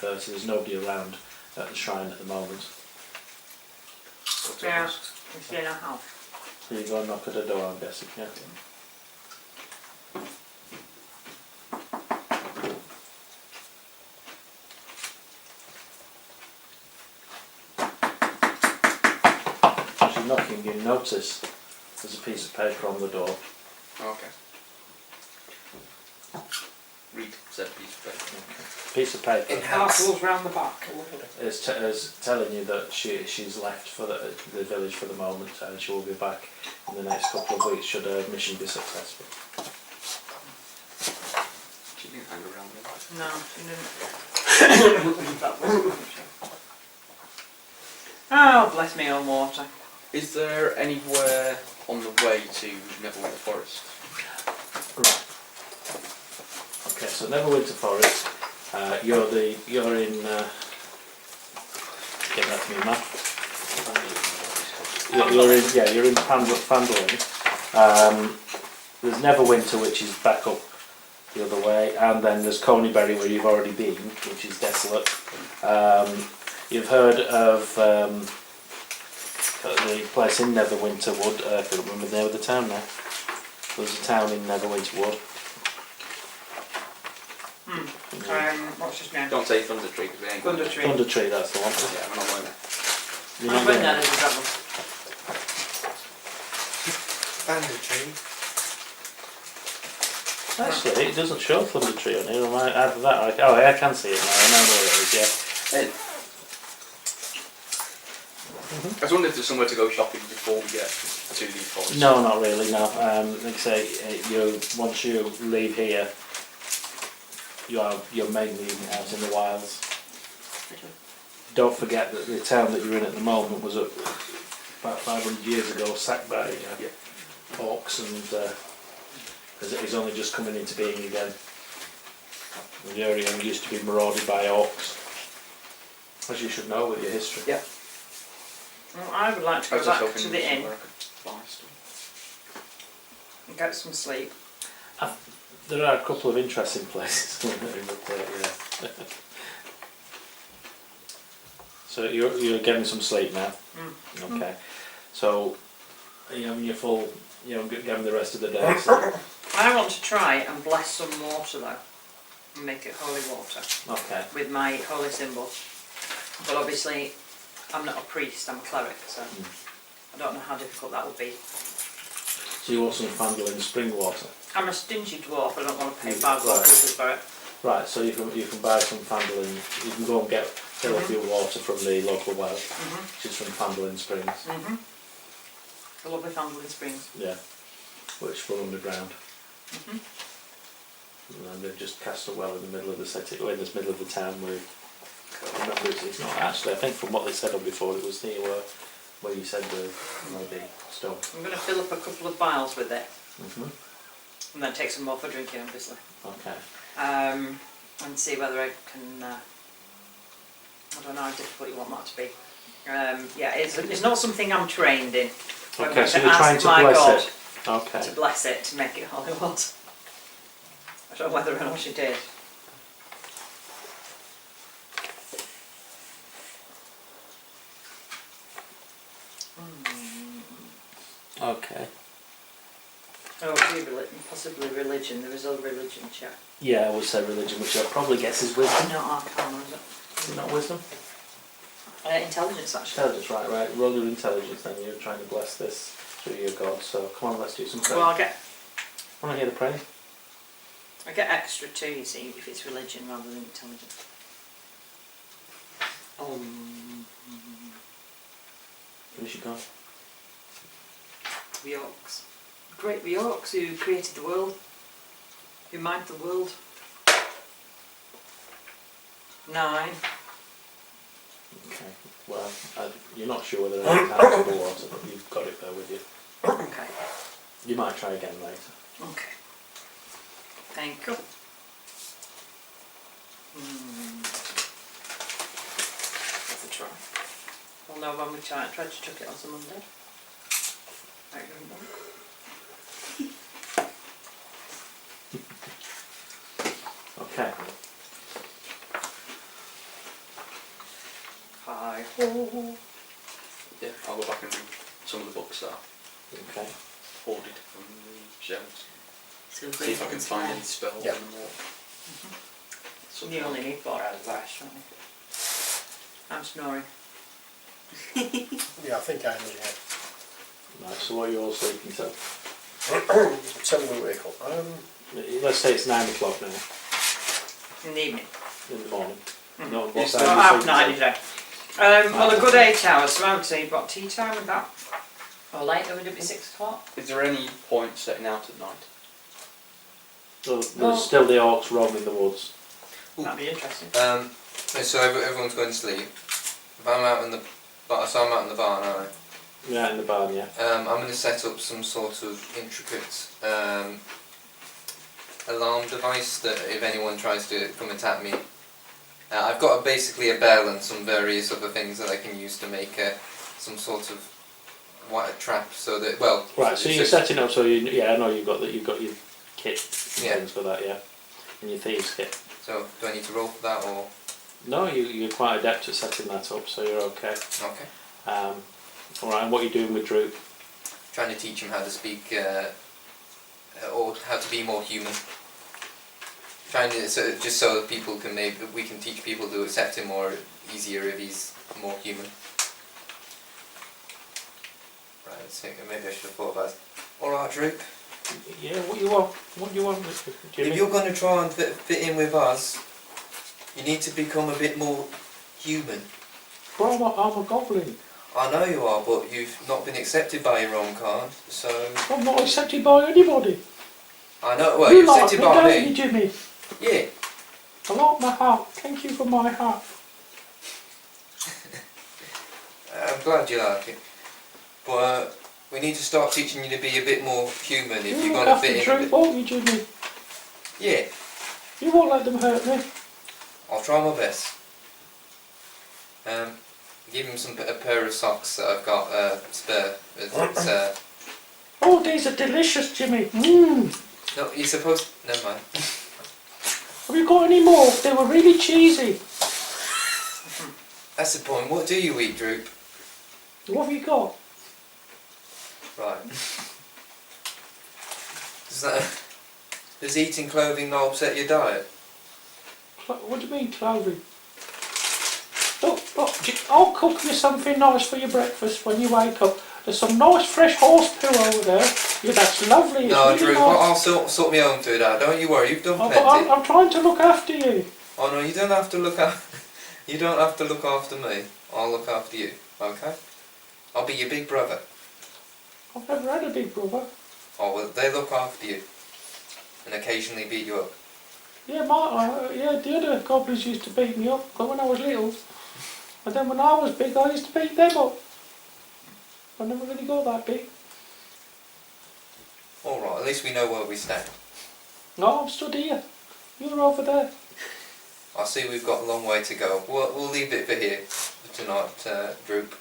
9:30. There's nobody around at the shrine at the moment. Yeah, it's in a house. So you go and knock at the door, I'm guessing, yeah. As you're knocking, you notice there's a piece of paper on the door. Okay. Read said piece of paper. Piece of paper Parcels round the back. is telling you that she's left for the village for the moment, and she will be back in the next couple of weeks should her mission be successful. She didn't hang around there. No, she didn't. That wasn't oh, bless me on water. Is there anywhere on the way to Neverwinter Forest? Right. Okay, so Neverwinter Forest. You're in. Get that to me, Matt. You're in Fandling. There's Neverwinter, which is back up the other way, and then there's Coneybury, where you've already been, which is desolate. You've heard of the place in Neverwinter Wood. I can't remember the name of the town now. There's a town in Neverwinter Wood. What's his name? Don't say Thunder Tree because we ain't Thunder going Tree. Thunder Tree, that's the one. there. Yeah, we're not going there. You're I've not been going there, there. there's a problem. Thunder Tree. Actually, it doesn't show Thunder Tree on here. I might add that. Oh, I can see it now. I know where it is. Yeah. I was wondering if there's somewhere to go shopping before we get to the forest. No, not really. No. Like I say, once you leave here, you're mainly out in the wilds. Don't forget that the town that you're in at the moment was about 500 years ago sacked by orcs, and is only just coming into being again. The area used to be marauded by orcs, as you should know with your history. Yeah. Well, I would like to I go was just back hoping to there the was inn somewhere I could buy stuff. and get some sleep. There are a couple of interesting places. Yeah. So you're getting some sleep now. Okay. So are you having your full, getting the rest of the day? So. I want to try and bless some water though, and make it holy water Okay. with my holy symbol. But obviously, I'm not a priest, I'm a cleric, so I don't know how difficult that would be. So you want some Fandling spring water? I'm a stingy dwarf, I don't want to pay Right. 5 gold for it. Right. So you can buy some Fandling. You can go and fill up your water from the local well, which is from Fandling Springs. The lovely Fandling Springs. Yeah. Which run underground. And they've just cast a well in the middle of the city, in the middle of the town. Where remember, it's not actually. I think from what they said on before, it was near where you said the maybe stone. I'm going to fill up a couple of vials with it, Mm-hmm. and then take some more for drinking, obviously. Okay. And see whether I can. I don't know how difficult you want that to be. Yeah, it's not something I'm trained in. I'm Okay, going so to you're trying ask to my bless God it. Okay. to bless it to make it holy water. I don't know whether or not she did. Okay. Oh, possibly religion. There is a religion check. Yeah, I would say religion, which I probably guess is wisdom. Not arcana, is it? Is it not wisdom? Intelligence, actually. Intelligence, right. Roll your intelligence then. You're trying to bless this through your God. So come on, let's do some praying. Well, Want to hear the praying? I get extra too, you see, if it's religion rather than intelligence. Who's your God? The orcs. Great the orcs who created the world, who made the world. 9. Okay. Well, you're not sure whether it's out of the water, but you've got it there with you. Okay. You might try again later. Okay. Thank you. Let's try. We'll know when we tried to chuck it on some undead. Right, going back. Okay. Yeah, I'll go back and read some of the books that are Okay. hoarded from the shelves. So we've See if I can got find to any spells Yeah. in them or something. You only need 4 hours of rest, don't you? I'm snoring. Yeah, I think I know, yeah. Right, so what are you all sleeping till? Tell me when we wake up. Let's say it's 9 o'clock now, In the evening. in the morning. Hmm. No, what It's time Not are you half sleeping 9 till? today. Well, a good 8 hours, so I would say you've got tea time with that. Or later, would it be 6 o'clock? Is there any point setting out at night? So there's Well- still the orcs roaming the woods. That'd be interesting. So everyone's going to sleep. If I'm out in the barn, so I'm out in the barn, aren't I? Yeah, in the barn, yeah. I'm going to set up some sort of intricate alarm device that if anyone tries to come attack me, I've got basically a bell and some various other things that I can use to make some sort of white trap, so that Right, so you're setting up, so I know you've got your kit and Yeah. things for that, yeah, and your thieves kit. So do I need to roll for that or No, you're quite adept at setting that up, so you're okay. okay? All right, and what are you doing with Droop? Trying to teach him how to speak or how to be more human. Trying to just so that people can we can teach people to accept him more easier if he's more human. Right, let's think. Maybe I should have thought about it. All right, Droop. Yeah, what do you want? What do you want, Jimmy? If you're going to try and fit in with us, you need to become a bit more human. Well, I'm a goblin. I know you are, but you've not been accepted by your own kind, so... I'm not accepted by anybody. I know, well, You you're like accepted me, by don't me. you, Jimmy? Yeah. I like my hat. Thank you for my hat. I'm glad you like it. But we need to start teaching you to be a bit more human if You you're look going to after fit in. Droop, won't you, Jimmy? Yeah, You won't let them hurt me. I'll try my best. Give him a pair of socks that I've got spare. It's, Oh, these are delicious, Jimmy. Mmm. no, you're supposed... Never mind. Have you got any more? They were really cheesy. That's the point. What do you eat, Droop? What have you got? Right. Does eating clothing not upset your diet? What do you mean, clothing? I'll cook you something nice for your breakfast when you wake up. There's some nice fresh horse poo over there. Yeah, that's lovely. It's No, really Droop, nice. I'll sort my own food out. Don't you worry, you've done plenty. I'm trying to look after you. Oh no, you don't have to look after. You don't have to look after me. I'll look after you. Okay? I'll be your big brother. I've never had a big brother. Oh well, they look after you, and occasionally beat you up. Yeah, the other goblins used to beat me up when I was little. And then when I was big, I used to beat them up. I never really got that big. All right, at least we know where we stand. No, I'm stood here. You're over there. I see we've got a long way to go. We'll leave it for here for tonight, Droop.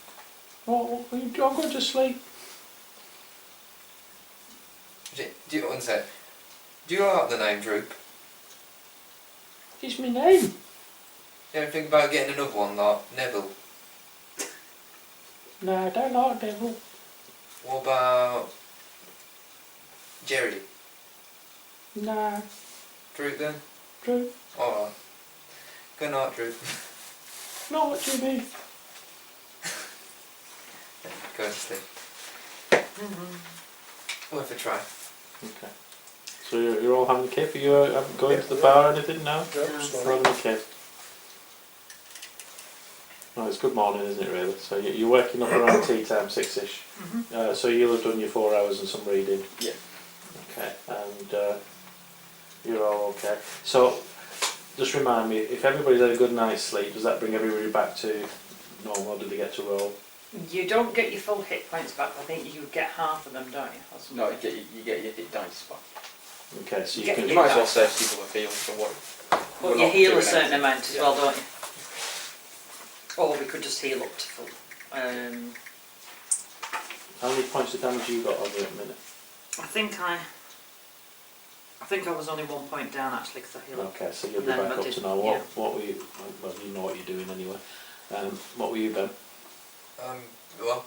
Oh, I'm going to sleep. Do you like the name Droop? It's my name. You ever think about getting another one like Neville? No, I don't like devil. What about Jerry? Nah, Droop then? Drew. Alright. Good night, Droop. Know what you mean. Go to sleep. Worth a try. Okay. So you're all having a kip? Are you going to the bar or anything now? Yeah, No. sorry. Having a kip. No, it's good morning, isn't it, really? So you're waking up around tea time, 6ish. So you'll have done your 4 hours and some reading. Yeah. Okay, and you're all okay. So, just remind me, if everybody's had a good night's sleep, does that bring everybody back to normal, or do they get to roll? You don't get your full hit points back. I think you get half of them, don't you? Or something? No, you get your hit dice back. Okay, so you Get can... You might as well save people a heal for what. But we're you not heal a doing certain anything. amount as Yeah. well, don't you? Or we could just heal up to full. How many points of damage you got on you at the minute? I think I was only 1 point down actually because I healed. Okay, so you'll And be then back what up did- to now. yeah. What were you... Well, you know what you're doing anyway. What were you, Ben? Well,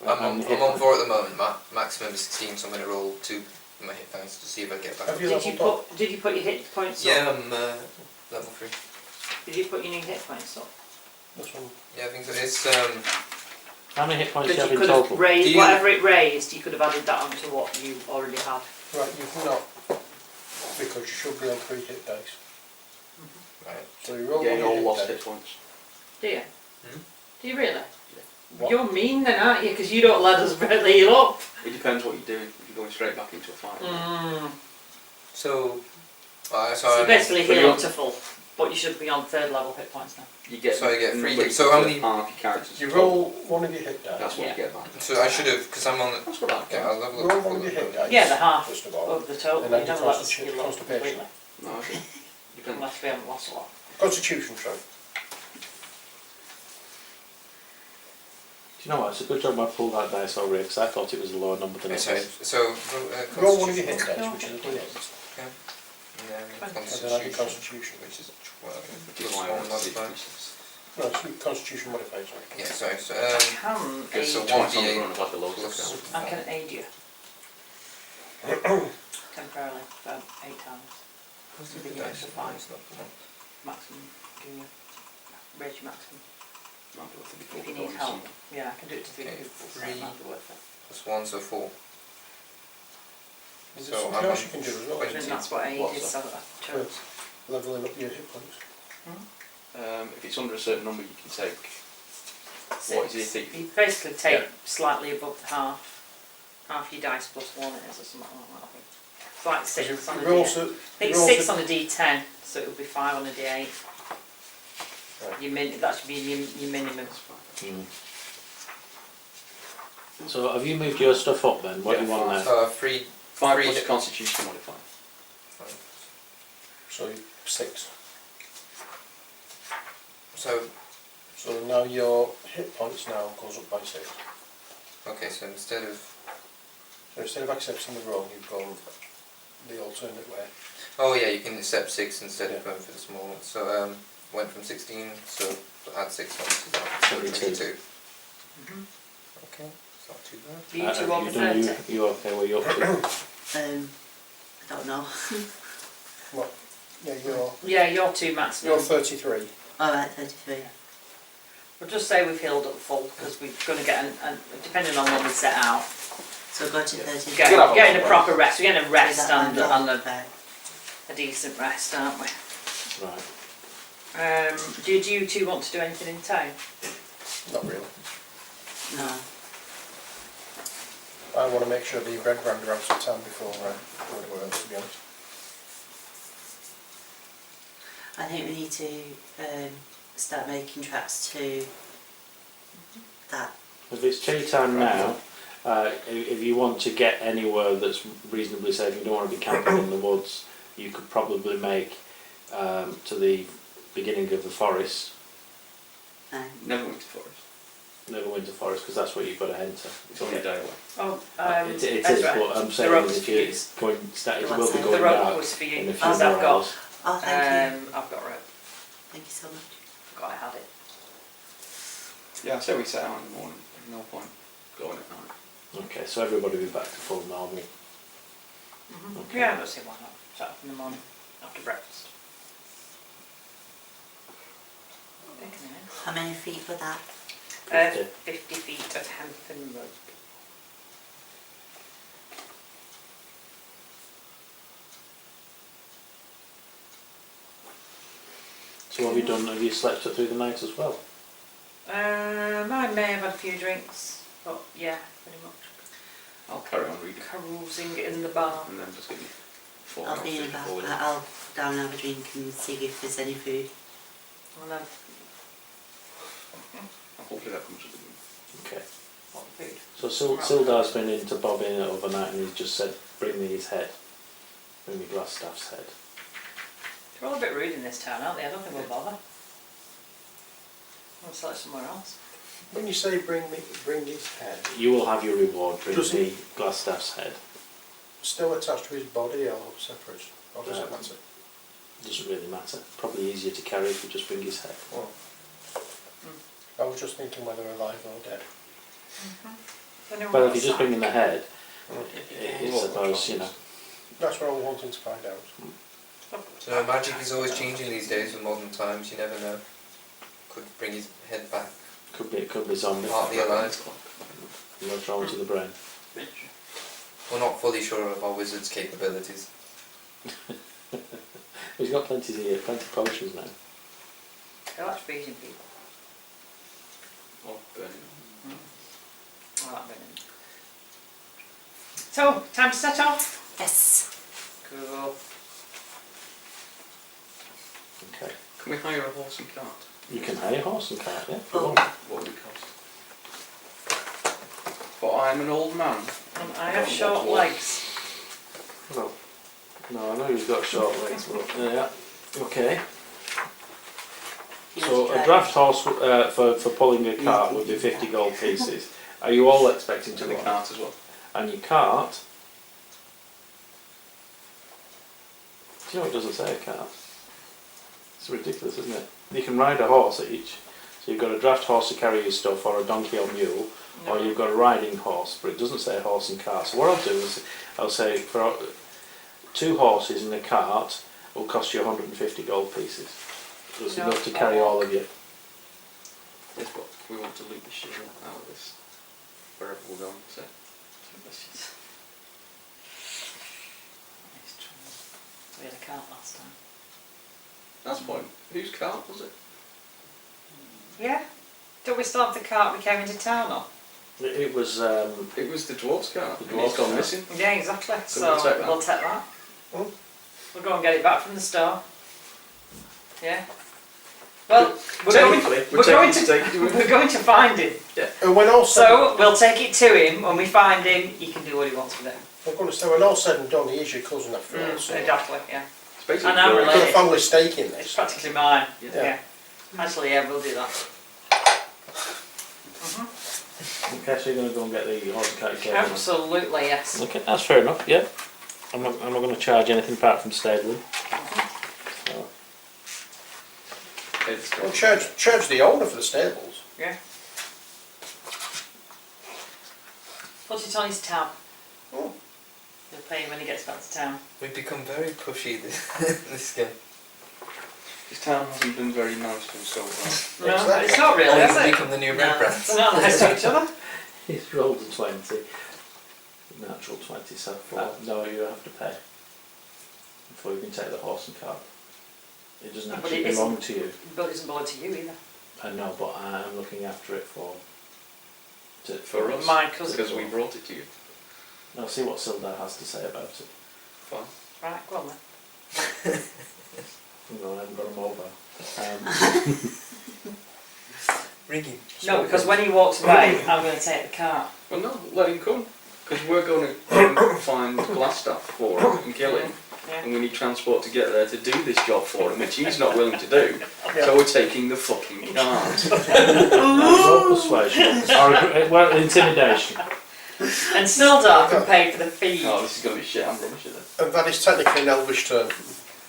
How I'm many hit on points? 4 at the moment. Maximum is 16, so I'm going to roll 2 in my hit points to see if I get back. Have you Did you leveled up? put your hit points Yeah, up? I'm level 3. Did you put your new hit points up? This one. Yeah, I think so. It's How many hit points do you Because have you in could have total? raised, Do you- whatever it raised, you could have added that onto what you already had. Right, you've not, because you should be on 3 hit dice. right. So you roll Yeah, one you all hit lost dice. hit points. Do you? Hmm? Do you really? What? You're mean then, aren't you? Because you don't let us heal up. It depends what you're doing. If you're going straight back into a fight. So, So you basically but heal you're- up to full, but you should be on 3rd level hit points now. You get. So I get number 3 hits. equal So how to many- half your characters. You roll one of your hit dice. That's what Yeah. you get back. so I should have, because I'm on. That's what I've Yeah, got. I'll level Roll up. one of your hit dice. Yeah, the half First of all. of the total. And You then never your let us heal up constipation. completely. No, I think. Depends. Unless we haven't lost a lot. Constitution, sorry. Do you know what? It's a good job I pulled that dice already because I thought it was a lower number than it Okay, was. so Roll one of your hit Constitution. dice, which is a D8. Yeah, And then add your Constitution, Constitution. which is 12 Which is plus why I 1 want to modifier. No, it's your Constitution modifier, sorry. Yeah, sorry. So, I can Good, so aid one twice on the D8 run of like the low plus stuff. I can aid you. Temporarily, about 8 times. What's the the dice? dice? It's fine. It's not the one. Maximum, give you, raise your maximum. Might be worth it before If you we go need into help, some- yeah, I can do it to 3 Okay, people, so 3. it might be worth it. Plus 1, so 4. Is So there something I'm else on you can do as well? I think that's what aid What's is, that? I chose. Leveling up your hit points. If it's under a certain number, you can take. What is it? Think? You basically take Yeah. slightly above the half your dice plus 1 it is, or something like that, I think. It's like 6 on a You roll D8. so, I think you roll 6 so- on a D10, so it would be 5 on a D8. Right. That should be your minimum. Mm. So have you moved your stuff up then? What do you Yeah, want now? 3. 5 Three plus hit- Constitution modifier. So 6. So, So now your hit points now goes up by 6. okay, so instead of. So instead of accepting the roll, you've gone the alternate way. Oh, yeah, you can accept 6 instead of Yeah. going for the small one. So, went from 16, so add 6 on to that. So 22. 22. Mhm. Okay, it's not too bad. You two over you done- 30. you okay? Well, you're up to. I don't know. What? Yeah, you're Yeah, you're 2 maximum. 33. Alright, 33. We'll just say we've healed up full because we're going to get, depending on when we set out, So go to 33. Good have a getting a rest. proper rest. We're getting a rest Is that and my roll? a Right. decent rest, aren't we? Right. Do you two want to do anything in town? Not really. No. I want to make sure the red brand are out of town before anywhere else, to be honest. I think we need to start making tracks to that. If it's tea time now, if you want to get anywhere that's reasonably safe, you don't want to be camping in the woods, you could probably make to the beginning of the forest, Never went to forest. Neverwinter Forest, because that's where you've got to enter. It's only a day away. Oh, it is, Ezra, but I'm the saying rope's is if for you're you. going, it What's will be that? The going rope dark was for in you. a few As more I've got. hours. Oh, thank you. I've got rope. Thank you so much. Forgot I had it. Yeah, I say we set out in the morning. There's no point going at night. Okay, so everybody will be back to full normal. Okay. Yeah, I don't see why not. Set up in the morning after breakfast. Thinking of it. How many feet for that? 50 feet of hempen rope. So what have you done? Have you slept through the night as well? I may have had a few drinks, but yeah, pretty much. I'll carry on reading. Carousing in the bar. And then just give me 4 I'll hours be in to about. forward. I'll go down and have a drink and see if there's any food. And then Hopefully that comes with the Okay. what food? So Sildar's been in to Bob in overnight and he's just said, bring me his head. Bring me Glassstaff's head. They're all a bit rude in this town, aren't they? I don't think we'll bother. We'll sell it somewhere else. When you say bring his head, You will have your reward, bring Does me Glassstaff's head. still attached to his body or separate? Or does it No. matter? Doesn't really matter. Probably easier to carry if you just bring his head. Oh. I was just thinking whether alive or dead. Well, if you're just bringing the head, it's suppose, you know. That's what I was wanting to find out. So magic is always changing these days with modern times, you never know. Could bring his head back. Could be zombie. Partly alive. What's wrong to the brain? We're not fully sure of our wizard's capabilities. He's got plenty potions now. I like freezing people. Or burning. I like burning. So, time to set off? Yes. Cool. Okay. Can we hire a horse and cart? You can hire a horse and cart, yeah. If you Oh. want. What would it cost? But I'm an old man. And I have short legs. Well, no, I know you've got short legs, but yeah. Okay. You So want to a try? draft horse for pulling a cart would be 50 gold pieces. Are you all expecting to To the run? cart as well. And your cart, do you know it doesn't say a cart? It's ridiculous, isn't it? You can ride a horse each. So you've got a draft horse to carry your stuff, or a donkey or mule, or you've got a riding horse, but it doesn't say horse and cart. So what I'll do is, I'll say for 2 horses in a cart will cost you 150 gold pieces. That's No, enough to carry all of you. Yes, but we want to loot the shit out of this. Wherever we're going, so. We had a cart last time. That's the point. Whose cart was it? Yeah? Don't we still have the cart we came into town on? It was, It was the dwarf's cart. The And it's dwarf's gone cart. missing. Yeah, exactly. So So we'll take that. Oh. We'll go and get it back from the store. Yeah. Well, we're going to find him. And when all said, So we'll take it to him. When we find him, he can do what he wants with it. I'm going to say, when all said and done, he is your cousin after all. So Exactly. Yeah. It's basically And I'm your- got a related. family stake in It's this. practically mine. Yeah. Yeah. Actually, yeah, we'll do that. okay, so you're going to go and get the horse and cart. yourself, then? Absolutely, yes. Okay, that's fair enough, yeah. I'm not going to charge anything apart from stabling. So, It's Well, charge the owner for the stables. Yeah. Put it on his tab. Oh. He'll pay when he gets back to town. We've become very pushy this game. This town hasn't been very nice to him so far. No, Exactly. it's not really, Or is we've it? become the new No. red brands. It's not nice to each other. he's rolled a 20. Natural 20, so no, you have to pay before you can take the horse and cart. It doesn't But actually it isn't. belong to you. But it doesn't belong to you either. I know, but I'm looking after it for For us. My cousin. Because we brought it to you. I'll see what Sildar has to say about it. Fine. Right, go on then. No, I haven't got a mobile. Ringing. No, because when he walks away, I'm going to take the cart. Well, no, let him come. Because we're going to find Glassstaff for him and kill him. Yeah. And we need transport to get there to do this job for him, which he's not willing to do. So we're taking the fucking cart. Roll persuasion. Well, intimidation. And Sildar can pay for the feed. Oh, this is going to be shit. I'm rubbish at this. And that is technically an Elvish term.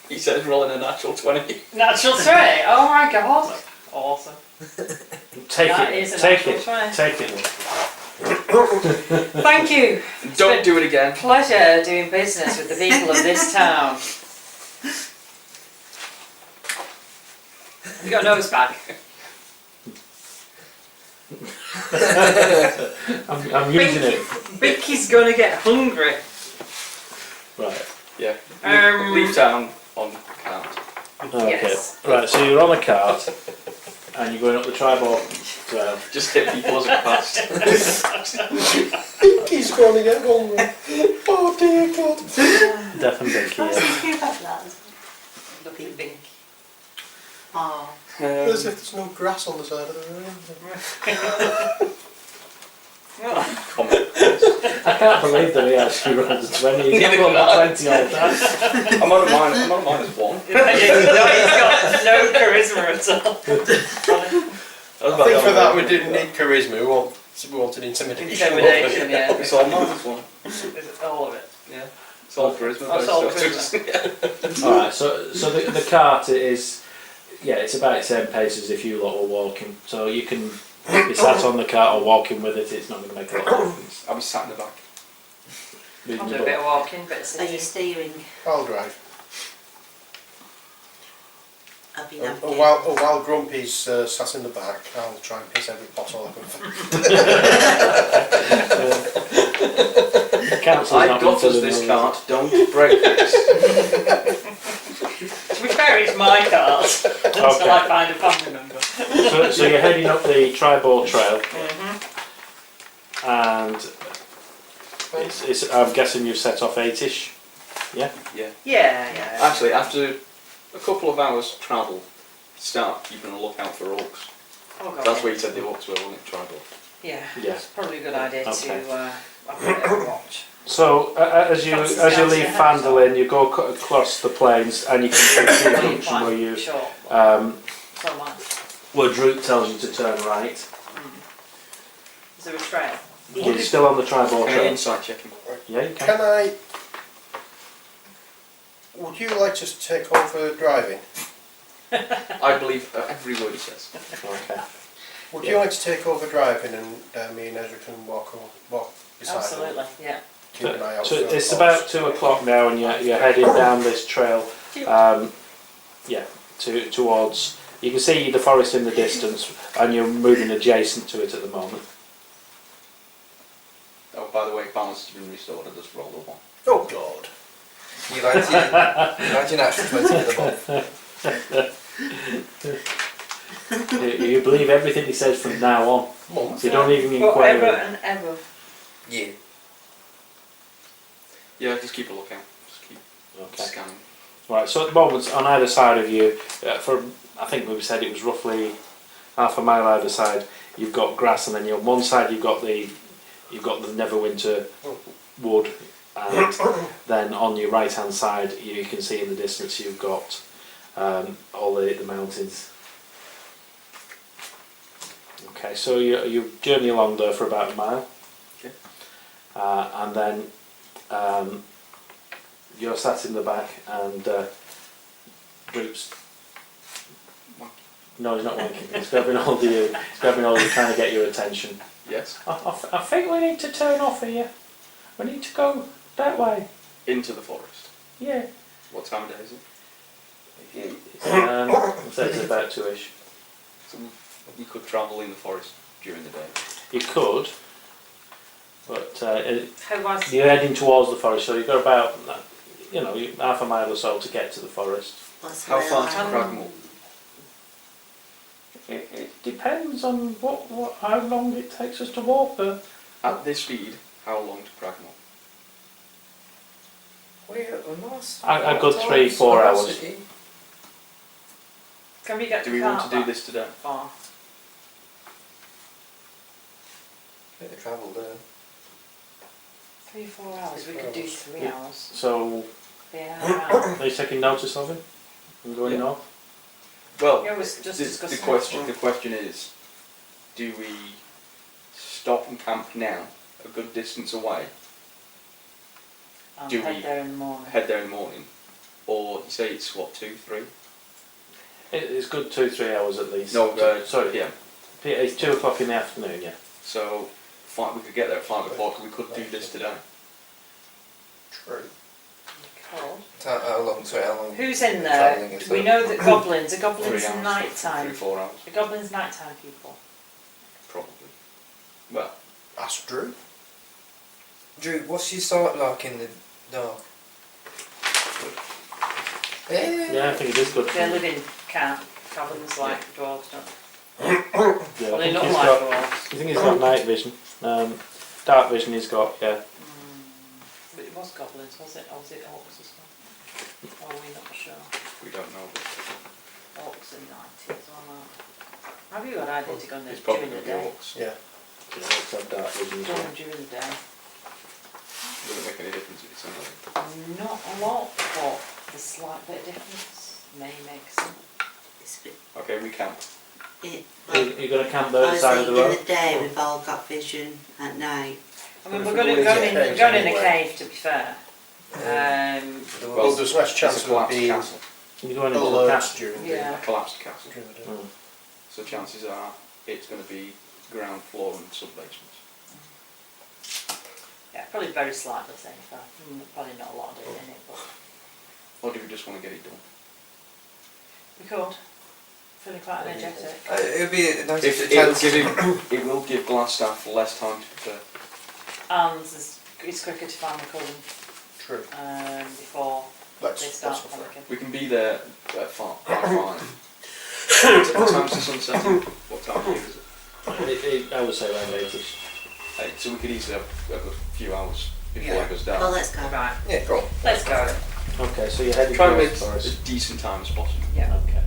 He says rolling a natural 20. Natural 20. Oh my god. Awesome. Take That it. is a Take natural it. 20. Take it. Thank you. And don't do it again. Pleasure doing business with the people of this town. Have you got a nose bag? I'm using it. Vicky's gonna get hungry. Right. Yeah. Um, Leave town on cart. Okay. Yes. Right. So you're on a cart, and you're going up the tribal trail. Just hit people as it passed. He's going to get hungry. Oh dear God. Deaf and Binky, I was yeah. thinking about that. Looking big. Oh, As if there's no grass on the side of the road. Comment. I can't believe that he actually rolled a 20. He's Neither rolled can I. a 20 all the time. I'm on a minus 1. He's got no charisma at all. I think for that we didn't need charisma, we wanted intimidation. Intimidation, yeah. It's all minus 1. Is it all of it? Yeah. It's all charisma. Oh, it's all based, so charisma. it's Alright, so the cart is, Yeah, it's about the same pace as if you lot were walking. So you can be sat on the cart or walking with it, it's not going to make a lot of difference. I'll be sat in the back. I'll do a bit of walking, bit of Are you sitting. steering? I'll drive. I'll be And navigating. while Grumpy's sat in the back, I'll try and piss every bottle I can find. Council's I not got been us filling this those. cart, don't break this. To be fair, it's my cart until Okay. I find a family member. So you're heading up the Tribord Trail, Mm-hmm. and I'm guessing you've set off 8ish. Yeah. Yeah. Actually, after a couple of hours travel, start keeping a lookout for orcs. Oh, God. That's where you said the orcs were, wasn't it? Tribal. Yeah. Yeah. It's probably a good idea Okay. to have a bit of a watch. So as you leave Fandolin, you go across the plains, and you can see the junction where you Sure. um, So am I. where Droop tells you to turn right. Is there a trail? You're still on the Tribord Can I Trail. insight check him? Yeah, you can. Can I... Would you like to take over driving? I believe every word he says. Okay. Would you like to take over driving and me and Ezra can walk beside Absolutely, him? yeah. Keep an eye out So for it's orcs. about 2 o'clock now, and you're heading down this trail. Towards. You can see the forest in the distance, and you're moving adjacent to it at the moment. Oh, by the way, balance has been restored. I just rolled a 1. Oh God. You like your natural 20 with the bomb. You believe everything he says from now on. Month. You don't even Forever inquire. and ever. Yeah. Yeah, just keep a lookout. Just keep Okay. scanning. Right. So at the moment, on either side of you, I think we said it was roughly half a mile either side. You've got grass, and then on one side you've got the Neverwinter wood, and then on your right hand side you can see in the distance you've got all the mountains. Okay, so you journey along there for about a mile. Okay. And then you're sat in the back, and Droops. No, he's not wanking. He's grabbing hold of you. He's grabbing hold of you, trying to get your attention. Yes. I think we need to turn off here. We need to go that way. Into the forest. Yeah. What time of day is it? So it's about 2ish. So we could travel in the forest during the day. You could, but How was you're heading towards the forest, so you've got about half a mile or so to get to the forest. What's How the far to alarm? Cragmore? It depends on how long it takes us to walk there. At this speed, how long to Cragmore? A good 3-4 hours. Can we get Do the we cart want to do back this today? far? Bit of travel there. 3-4 hours. We could do 3 Yeah. hours. So Yeah. are you taking notice of him and going Yeah. north? Well, Yeah, we're just discussing the question is, do we stop and camp now, a good distance away, And do head we there in the morning. head there in the morning, or you say it's what, 2, 3? It's good 2-3 hours at least. No, sorry. PM. It's 2 o'clock in the afternoon. Yeah. So we could get there at 5 o'clock. We could do this today. True. Cool. How long? Who's in Travelling there? is We that? know that goblins are 3 goblins hours. nighttime. 3-4 hours, The goblins nighttime people. probably. Well, Ask Drew. Drew, what's your sight like in the dark? Yeah, I think it is good. They live in cabins like dwarves, don't they? Yeah, I Well, they think look he's like got. dwarves. I think he's got night vision. Dark vision he's got. Yeah. But it was goblins, was it? Or was it orcs as well? Or are we not sure? we don't know. But Orcs and 90s or not. Have you got idea to go in there it's probably during the going to be day? orcs. Yeah. Yeah, it's got dark vision as Go well. in during the day. Doesn't make any difference if it's anyway. Not a lot, but a slight bit of difference may make some. It's a bit- Okay, we camp. You're going to camp there at the side of the Obviously, in road? the day we've all got vision. At night, I mean, If we're we going go in into a anyway. cave, to be fair. Well, there's less chance It's a of it collapsed being castle. Can you do anything to alerts cast? during Yeah. A collapsed castle. the day. Mm. So chances are it's going to be ground floor and sub-basements. Yeah, probably very slightly safer. Probably not a lot of it in it, but Or do we just want to get it done? we could. Feeling quite energetic. It'd be nice If if it will give glass staff less time to prepare. And it's quicker to find the coven True. before they That's start fair. panicking. We can be there at 5. What time's the sun setting? What time of year is it? I would say around 8ish. 8, so we could easily have a good few hours before Yeah. it goes Well, down. let's go. Right, yeah, go on. let's go. Okay, so you're heading Try and make towards it the as forest. decent time as possible. Yeah. Okay.